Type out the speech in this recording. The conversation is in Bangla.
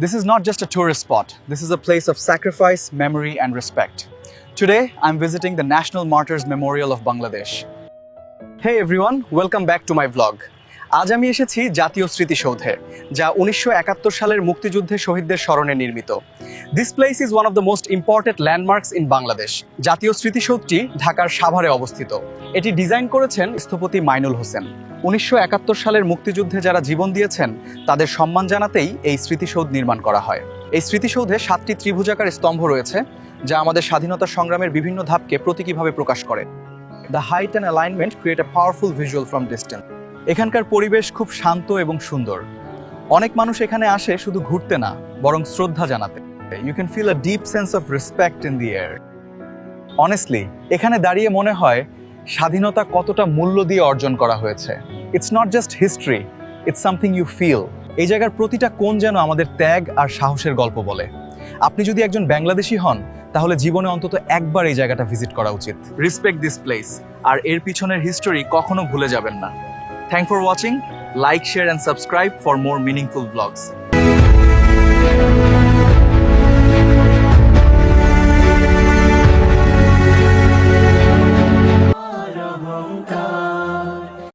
This is not just a tourist spot. This is a place of sacrifice, memory, and respect. Today, I'm visiting the National Martyrs Memorial of Bangladesh. Hey everyone, welcome back to my vlog. আজ আমি এসেছি জাতীয় স্মৃতিসৌধে, যা 1971 সালের মুক্তিযুদ্ধে শহীদদের স্মরণে নির্মিত। This place is one of the most important landmarks in Bangladesh. জাতীয় স্মৃতিসৌধটি ঢাকার সাভারে অবস্থিত। এটি ডিজাইন করেছেন স্থপতি মাইনুল হোসেন। 1971 সালের মুক্তিযুদ্ধে যারা জীবন দিয়েছেন তাদের সম্মান জানাতেই এই স্মৃতিসৌধ নির্মাণ করা হয়। এই স্মৃতিসৌধে 7টি ত্রিভুজাকার স্তম্ভ রয়েছে, যা আমাদের স্বাধীনতা সংগ্রামের বিভিন্ন ধাপকে প্রতীকীভাবে প্রকাশ করে। The height and alignment create a powerful visual from distance. এখানকার পরিবেশ খুব শান্ত এবং সুন্দর। অনেক মানুষ এখানে আসে শুধু ঘুরতে না, বরং শ্রদ্ধা জানাতে। You can feel a deep sense of respect in the air. Honestly, এখানে দাঁড়িয়ে মনে হয় স্বাধীনতা কতটা মূল্য দিয়ে অর্জন করা হয়েছে। It's not just history, it's something you feel. এই জায়গার প্রতিটা কোণ যেন আমাদের ত্যাগ আর সাহসের গল্প বলে। আপনি যদি একজন বাংলাদেশী হন, তাহলে জীবনে অন্তত একবার এই জায়গাটা ভিজিট করা উচিত। Respect this place, আর এর পিছনের হিস্টোরি কখনো ভুলে যাবেন না। Thanks for watching. Like, share and subscribe for more meaningful vlogs.